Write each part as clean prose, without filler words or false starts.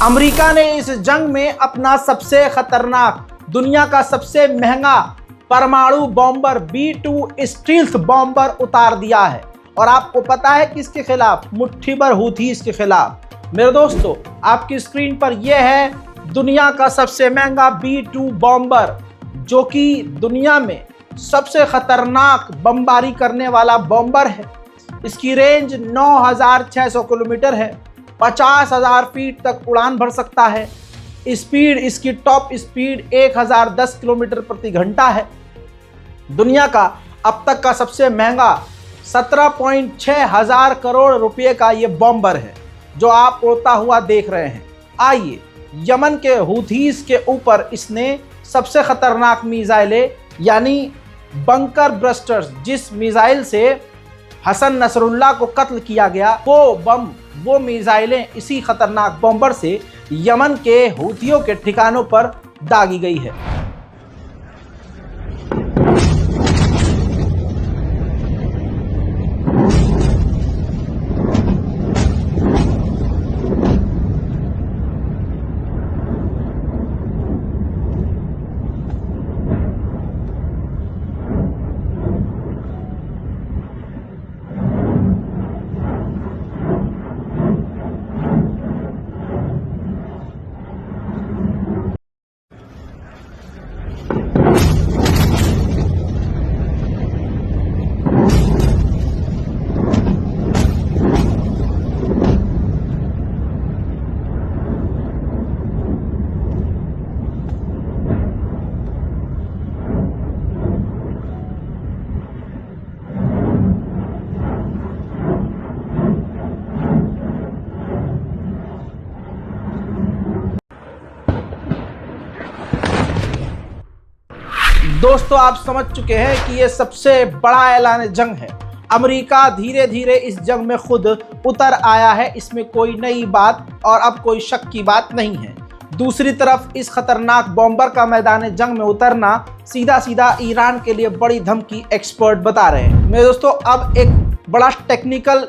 America ने इस जंग में अपना सबसे खतरनाक, दुनिया का सबसे महंगा परमाणु बॉम्बर B-2 स्टील्थ बॉम्बर उतार दिया है। और आपको पता है किसके खिलाफ? मुट्ठी भर हूथीस के खिलाफ। मेरे दोस्तों, आपकी स्क्रीन पर यह है दुनिया का सबसे महंगा B-2 बॉम्बर, जो कि दुनिया में सबसे खतरनाक बमबारी करने वाला बॉम्बर है। इसकी रेंज 9600 किलोमीटर है, 50,000 फीट तक उड़ान भर सकता है। स्पीड, इसकी टॉप स्पीड 1010 किलोमीटर प्रति घंटा है। दुनिया का अब तक का सबसे महंगा 17.6 हजार करोड़ रुपए का ये बॉम्बर है जो आप उड़ता हुआ देख रहे हैं। आइए, यमन के हूथीस के ऊपर इसने सबसे खतरनाक मिसाइलें यानी बंकर ब्रस्टर्स, जिस मिसाइल से हसन नसरुल्लाह को कत्ल किया गया, वो मिसाइलें इसी खतरनाक बॉम्बर से यमन के हूथियों के ठिकानों पर दागी गई है। दोस्तों, आप समझ चुके हैं कि ये सबसे बड़ा ऐलान जंग है। अमेरिका धीरे धीरे इस जंग में खुद उतर आया है, इसमें कोई नई बात और अब कोई शक की बात नहीं है। दूसरी तरफ इस खतरनाक बॉम्बर का मैदान जंग में उतरना सीधा सीधा ईरान के लिए बड़ी धमकी एक्सपर्ट बता रहे हैं। मेरे दोस्तों, अब एक बड़ा टेक्निकल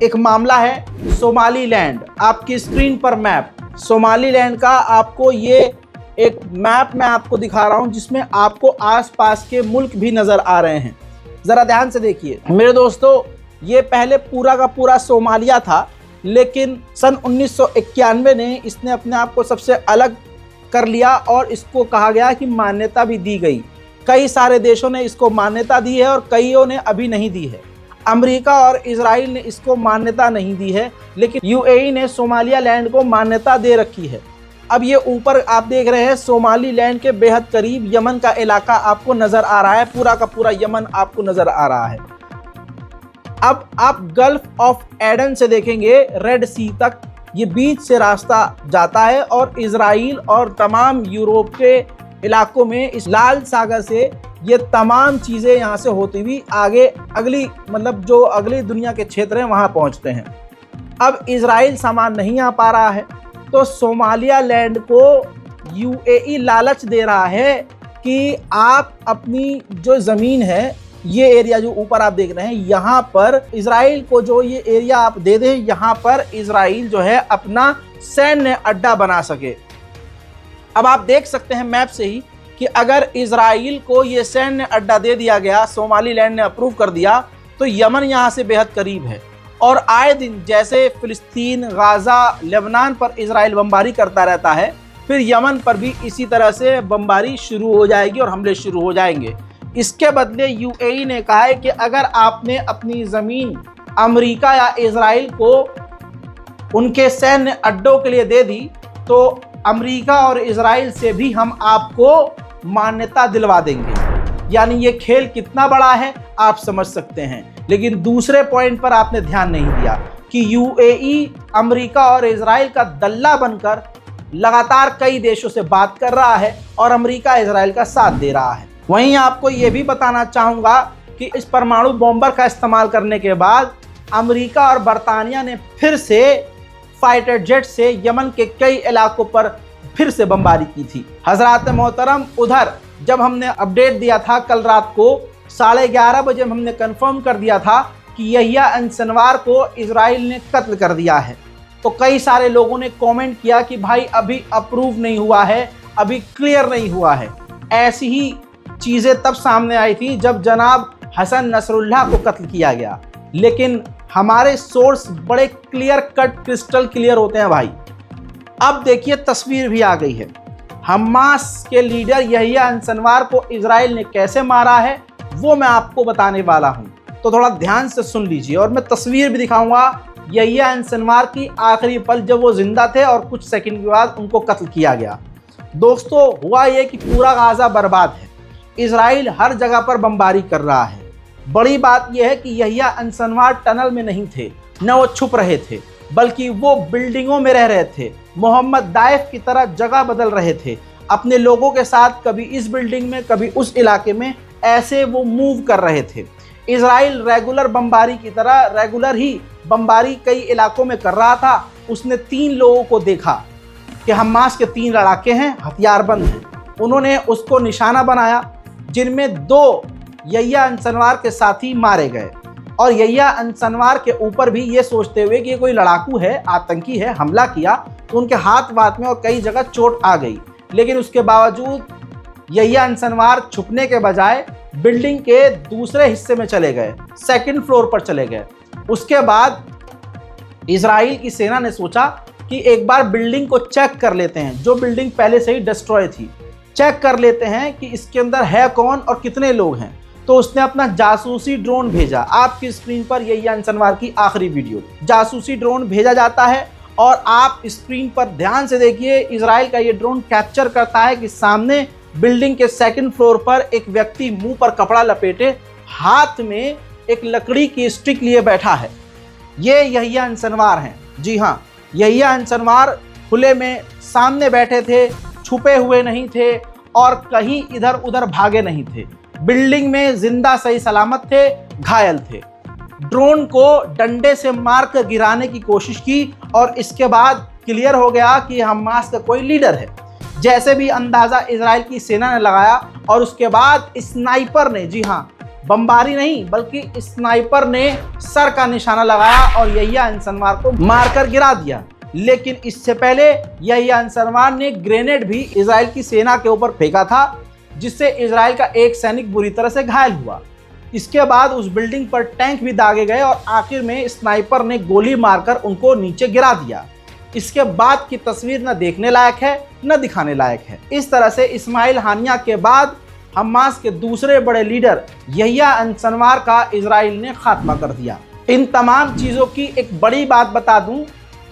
एक मामला है सोमालीलैंड। आपकी स्क्रीन पर मैप सोमालीलैंड का, आपको ये एक मैप मैं आपको दिखा रहा हूं जिसमें आपको आसपास के मुल्क भी नजर आ रहे हैं। जरा ध्यान से देखिए मेरे दोस्तों, ये पहले पूरा का पूरा सोमालिया था, लेकिन सन 1991 ने इसने अपने आप को सबसे अलग कर लिया और इसको कहा गया कि मान्यता भी दी गई। कई सारे देशों ने इसको मान्यता दी है और कईयों ने अभी नहीं दी है। अमेरिका और इजराइल ने इसको मान्यता नहीं दी है, लेकिन यूएई ने सोमालियालैंड को मान्यता दे रखी है। अब ये ऊपर आप देख रहे हैं सोमालीलैंड के बेहद करीब यमन का इलाका आपको नजर आ रहा है, पूरा का पूरा यमन आपको नजर आ रहा है। अब आप गल्फ ऑफ एडन से देखेंगे रेड सी तक, ये बीच से रास्ता जाता है और इजराइल और तमाम यूरोप के इलाकों में इस लाल सागर से ये तमाम चीज़ें यहाँ से होती हुई आगे अगली जो अगली दुनिया के क्षेत्र हैं वहाँ पहुँचते हैं। अब इजराइल सामान नहीं आ पा रहा है, तो सोमालियालैंड को यूएई लालच दे रहा है कि आप अपनी जो ज़मीन है, ये एरिया जो ऊपर आप देख रहे हैं, यहाँ पर इजराइल को जो ये एरिया आप दे दें, यहाँ पर इजराइल जो है अपना सैन्य अड्डा बना सके। अब आप देख सकते हैं मैप से ही कि अगर इजराइल को ये सैन्य अड्डा दे दिया गया, सोमालीलैंड ने अप्रूव कर दिया, तो यमन यहाँ से बेहद करीब है। और आए दिन जैसे फिलिस्तीन, गाज़ा, लेबनान पर इजराइल बमबारी करता रहता है, फिर यमन पर भी इसी तरह से बमबारी शुरू हो जाएगी और हमले शुरू हो जाएंगे। इसके बदले यूएई ने कहा है कि अगर आपने अपनी ज़मीन अमेरिका या इजराइल को उनके सैन्य अड्डों के लिए दे दी, तो अमेरिका और इजराइल से भी हम आपको मान्यता दिलवा देंगे। यानी ये खेल कितना बड़ा है आप समझ सकते हैं। लेकिन दूसरे पॉइंट पर आपने ध्यान नहीं दिया कि यूएई अमेरिका और इजराइल का दल्ला बनकर लगातार कई देशों से बात कर रहा है और अमेरिका इजराइल का साथ दे रहा है। वहीं आपको ये भी बताना चाहूँगा कि इस परमाणु बॉम्बर का इस्तेमाल करने के बाद अमेरिका और बरतानिया ने फिर से फाइटर जेट से यमन के कई इलाकों पर फिर से बमबारी की थी। हजरात मोहतरम, उधर जब हमने अपडेट दिया था कल रात को 11:30 बजे हमने कंफर्म कर दिया था कि यहिया सिनवार को इजराइल ने कत्ल कर दिया है। तो कई सारे लोगों ने कमेंट किया कि भाई अभी अप्रूव नहीं हुआ है, अभी क्लियर नहीं हुआ है। ऐसी ही चीज़ें तब सामने आई थी जब जनाब हसन नसरुल्लाह को कत्ल किया गया, लेकिन हमारे सोर्स बड़े क्लियर कट क्रिस्टल क्लियर होते हैं भाई। अब देखिए तस्वीर भी आ गई है। हमास के लीडर यहिया सिनवार को इजराइल ने कैसे मारा है वो मैं आपको बताने वाला हूं, तो थोड़ा ध्यान से सुन लीजिए। और मैं तस्वीर भी दिखाऊंगा यहिया सिनवार की आखिरी पल जब वो जिंदा थे और कुछ सेकंड के बाद उनको कत्ल किया गया। दोस्तों हुआ ये कि पूरा गाजा बर्बाद है, इजराइल हर जगह पर बमबारी कर रहा है। बड़ी बात यह है कि यहिया सिनवार टनल में नहीं थे, न वो छुप रहे थे, बल्कि वो बिल्डिंगों में रह रहे थे। मोहम्मद दाइफ की तरह जगह बदल रहे थे अपने लोगों के साथ, कभी इस बिल्डिंग में कभी उस इलाके में, ऐसे वो मूव कर रहे थे। इजराइल रेगुलर बमबारी की तरह रेगुलर ही बमबारी कई इलाकों में कर रहा था। उसने 3 लोगों को देखा कि हमास के 3 लड़ाके हैं, हथियारबंद हैं। उन्होंने उसको निशाना बनाया, जिनमें 2 यहिया सिनवार के साथी मारे गए। और यहिया सिनवार के ऊपर भी ये सोचते हुए कि ये कोई लड़ाकू है, आतंकी है, हमला किया, तो उनके हाथ वाथ में और कई जगह चोट आ गई। लेकिन उसके बावजूद यहिया सिनवार छुपने के बजाय बिल्डिंग के दूसरे हिस्से में चले गए, 2nd फ्लोर पर चले गए। उसके बाद इजराइल की सेना ने सोचा कि एक बार बिल्डिंग को चेक कर लेते हैं, जो बिल्डिंग पहले से ही डिस्ट्रॉय थी, चेक कर लेते हैं कि इसके अंदर है कौन और कितने लोग हैं। तो उसने अपना जासूसी ड्रोन भेजा। आपकी स्क्रीन पर यहिया सिनवार की आखिरी वीडियो, जासूसी ड्रोन भेजा जाता है और आप स्क्रीन पर ध्यान से देखिए, इजराइल का ये ड्रोन कैप्चर करता है कि सामने बिल्डिंग के 2nd फ्लोर पर एक व्यक्ति मुंह पर कपड़ा लपेटे, हाथ में एक लकड़ी की स्टिक लिए बैठा है। ये यहिया सिनवार हैं। जी हाँ, यहिया सिनवार खुले में सामने बैठे थे, छुपे हुए नहीं थे और कहीं इधर उधर भागे नहीं थे। बिल्डिंग में जिंदा सही सलामत थे, घायल थे। ड्रोन को डंडे से मार कर गिराने की कोशिश की और इसके बाद क्लियर हो गया कि हमास का कोई लीडर है। जैसे भी अंदाज़ा इजराइल की सेना ने लगाया और उसके बाद स्नाइपर ने, जी हाँ, बमबारी नहीं बल्कि स्नाइपर ने सर का निशाना लगाया और यहिया सिनवार को मारकर गिरा दिया। लेकिन इससे पहले यहिया सिनवार ने ग्रेनेड भी इजराइल की सेना के ऊपर फेंका था, जिससे इजराइल का एक सैनिक बुरी तरह से घायल हुआ। इसके बाद उस बिल्डिंग पर टैंक भी दागे गए और आखिर में स्नाइपर ने गोली मारकर उनको नीचे गिरा दिया। इसके बाद की तस्वीर न देखने लायक है न दिखाने लायक है। इस तरह से इस्माइल हानिया के बाद हमास के दूसरे बड़े लीडर यहिया सिनवार का इजराइल ने खात्मा कर दिया। इन तमाम चीज़ों की एक बड़ी बात बता दूं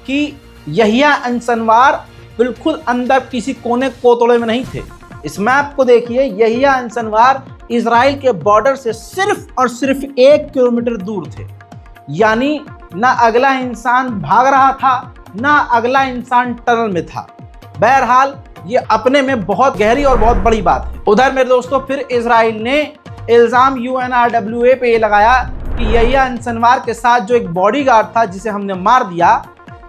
कि यहिया सिनवार बिल्कुल अंदर किसी कोने कोतड़े में नहीं थे। इस मैप को देखिए, यहिया सिनवार इजराइल के बॉर्डर से सिर्फ और सिर्फ 1 किलोमीटर दूर थे। यानी ना अगला इंसान भाग रहा था, ना अगला इंसान टनल में था। बहरहाल ये अपने में बहुत गहरी और बहुत बड़ी बात है। उधर मेरे दोस्तों फिर इजराइल ने इल्ज़ाम UNRWA पे ये लगाया कि यहिया सिनवार के साथ जो एक बॉडीगार्ड था जिसे हमने मार दिया,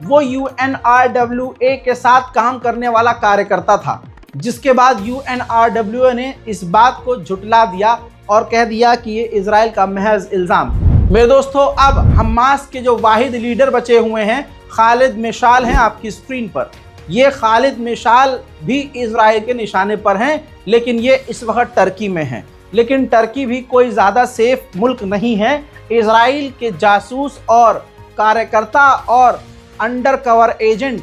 वो UNRWA के साथ काम करने वाला कार्यकर्ता था। जिसके बाद UNRWA ने इस बात को झुटला दिया और कह दिया कि ये इजराइल का महज इल्ज़ाम। मेरे दोस्तों अब हमास के जो वाहिद लीडर बचे हुए हैं खालिद मिशाल हैं आपकी स्क्रीन पर। ये खालिद मिशाल भी इजराइल के निशाने पर हैं, लेकिन ये इस वक्त टर्की में हैं। लेकिन टर्की भी कोई ज़्यादा सेफ मुल्क नहीं है। इजराइल के जासूस और कार्यकर्ता और अंडर कवर एजेंट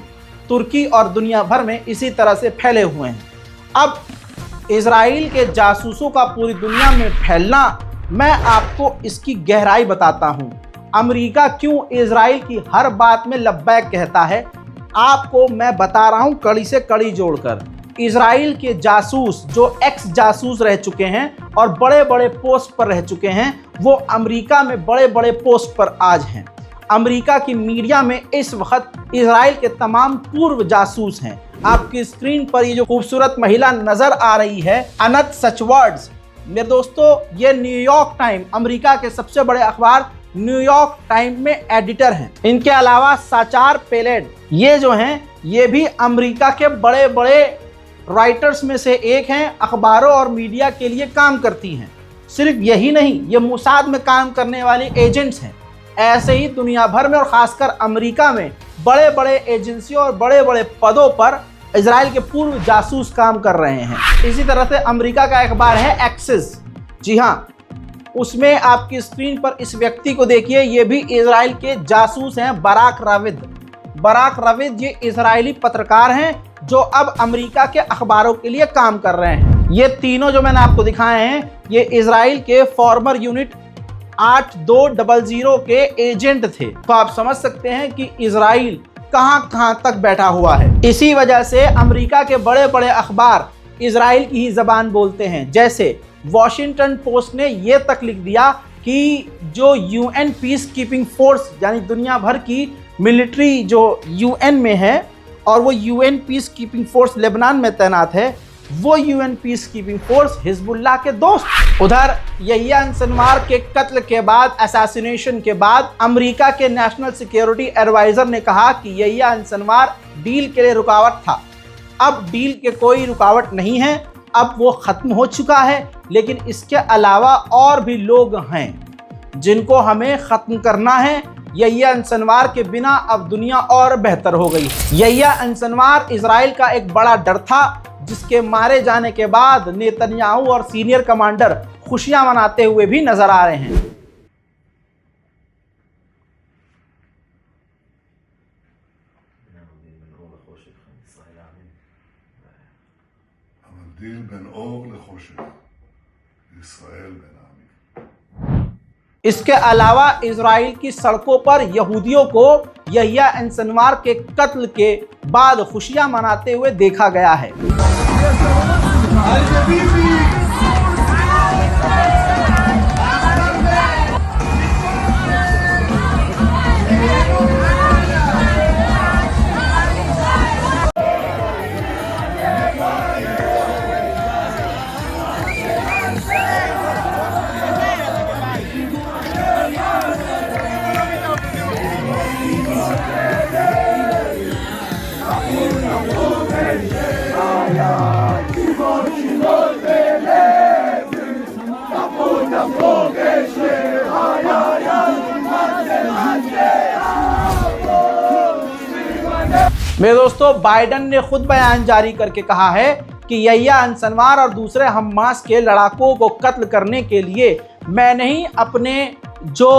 तुर्की और दुनिया भर में इसी तरह से फैले हुए हैं। अब इजराइल के जासूसों का पूरी दुनिया में फैलना, मैं आपको इसकी गहराई बताता हूं। अमेरिका क्यों इजराइल की हर बात में लब्बैक कहता है, आपको मैं बता रहा हूं कड़ी से कड़ी जोड़कर। इजराइल के जासूस जो एक्स जासूस रह चुके हैं और बड़े बड़े पोस्ट पर रह चुके हैं, वो अमेरिका में बड़े बड़े पोस्ट पर आज हैं। अमेरिका की मीडिया में इस वक्त इजराइल के तमाम पूर्व जासूस हैं। आपकी स्क्रीन पर ये जो खूबसूरत महिला नजर आ रही है, अनत सचवर्ड्स, मेरे दोस्तों ये न्यूयॉर्क टाइम, अमेरिका के सबसे बड़े अखबार न्यूयॉर्क टाइम में एडिटर हैं। इनके अलावा साचार पेलेड, ये जो हैं ये भी अमेरिका के बड़े बड़े राइटर्स में से एक हैं, अखबारों और मीडिया के लिए काम करती हैं। सिर्फ यही नहीं, ये मोसाद में काम करने वाले एजेंट्स हैं। ऐसे ही दुनिया भर में और खासकर अमेरिका में बड़े बड़े एजेंसियों और बड़े बड़े पदों पर इजराइल के पूर्व जासूस काम कर रहे हैं। इसी तरह से अमेरिका का अखबार है एक्सिस, जी हाँ, उसमें आपकी स्क्रीन पर इस व्यक्ति को देखिए, ये भी इजराइल के जासूस हैं, बराक राविद। बराक राविद ये इजरायली पत्रकार हैं जो अब अमेरिका के अखबारों के लिए काम कर रहे हैं। ये तीनों जो मैंने आपको दिखाए हैं ये इजराइल के फॉर्मर यूनिट 8200 के एजेंट थे। तो आप समझ सकते हैं कि इजराइल कहां तक बैठा हुआ है। इसी वजह से अमेरिका के बड़े बड़े अखबार इजराइल की ही जबान बोलते हैं। जैसे वॉशिंगटन पोस्ट ने यह तक लिख दिया कि जो यूएन पीस कीपिंग फोर्स यानी दुनिया भर की मिलिट्री जो यूएन में है और वो UN peace keeping force Lebanon में तैनात है, वो UN peace keeping force Hezbollah के दोस्त। उधर यहिया सिनवार के कत्ल के बाद, असैसिनेशन के बाद, अमेरिका के नेशनल सिक्योरिटी एडवाइजर ने कहा कि यहिया सिनवार डील के लिए रुकावट था। अब डील के कोई रुकावट नहीं है, अब वो खत्म हो चुका है। लेकिन इसके अलावा और भी लोग हैं जिनको हमें खत्म करना है। यहिया सिनवार के बिना अब दुनिया और बेहतर हो गई। यहिया सिनवार इजराइल का एक बड़ा डर था, जिसके मारे जाने के बाद नेतन्याहू और सीनियर कमांडर खुशियां मनाते हुए भी नजर आ रहे हैं। इसके अलावा इजराइल की सड़कों पर यहूदियों को यहिया सिनवार के कत्ल के बाद खुशियां मनाते हुए देखा गया है। मेरे दोस्तों, बाइडन ने खुद बयान जारी करके कहा है कि यहिया सिनवार और दूसरे हमास के लड़ाकों को कत्ल करने के लिए मैंने ही अपने जो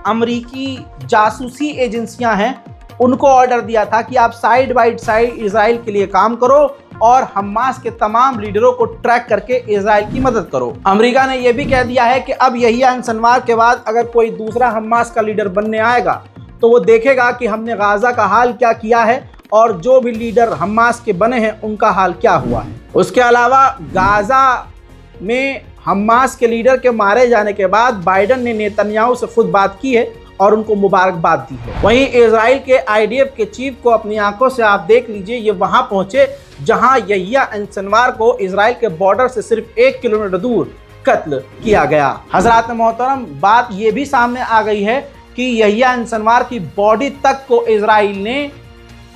अमरीकी जासूसी एजेंसियां हैं उनको ऑर्डर दिया था कि आप साइड बाय साइड इजराइल के लिए काम करो और हमास के तमाम लीडरों को ट्रैक करके इजराइल की मदद करो। अमेरिका ने यह भी कह दिया है कि अब यहिया सिनवार के बाद अगर कोई दूसरा हमास का लीडर बनने आएगा तो वो देखेगा कि हमने गाजा का हाल क्या किया है और जो भी लीडर हमास के बने हैं उनका हाल क्या हुआ है। उसके अलावा गाजा में हमास के लीडर के मारे जाने के बाद बाइडन ने नेतन्याहू से खुद बात की है और उनको मुबारकबाद दी है। वहीं इजराइल के आईडीएफ के चीफ को अपनी आंखों से आप देख लीजिए, ये वहां पहुंचे जहां यहिया सिनवार को इजराइल के बॉर्डर से सिर्फ 1 किलोमीटर दूर कत्ल किया गया। हजरात मोहतरम, बात ये भी सामने आ गई है कि यहिया सिनवार की बॉडी तक को इजराइल ने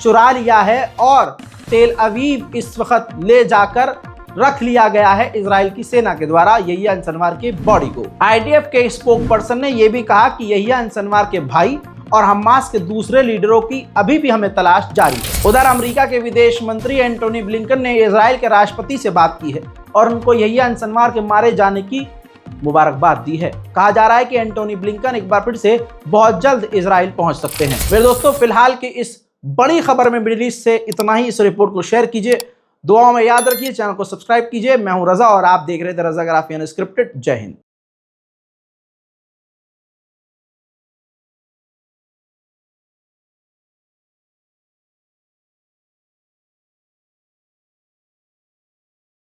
चुरा लिया है और तेल अवीव इस वक्त ले जाकर रख लिया गया है इजराइल की सेना के द्वारा यहिया सिनवार की बॉडी को। आईडीएफ के स्पोक पर्सन ने यह भी कहा कि यहिया सिनवार के भाई और हमास के दूसरे लीडरों की अभी भी हमें तलाश जारी है। उधर अमेरिका के विदेश मंत्री एंटोनी ब्लिंकन ने इजराइल के राष्ट्रपति से बात की है और उनको यहिया सिनवार के मारे जाने की मुबारकबाद दी है। कहा जा रहा है कि एंटोनी ब्लिंकन एक बार फिर से बहुत जल्द इजराइल पहुंच सकते हैं। मेरे दोस्तों, फिलहाल की इस बड़ी खबर में मिडिल ईस्ट से इतना ही। इस रिपोर्ट को शेयर कीजिए, दुआओं में याद रखिए, चैनल को सब्सक्राइब कीजिए। मैं हूं रजा और आप देख रहे थे रजा ग्राफी अनस्क्रिप्टेड। जय हिंद।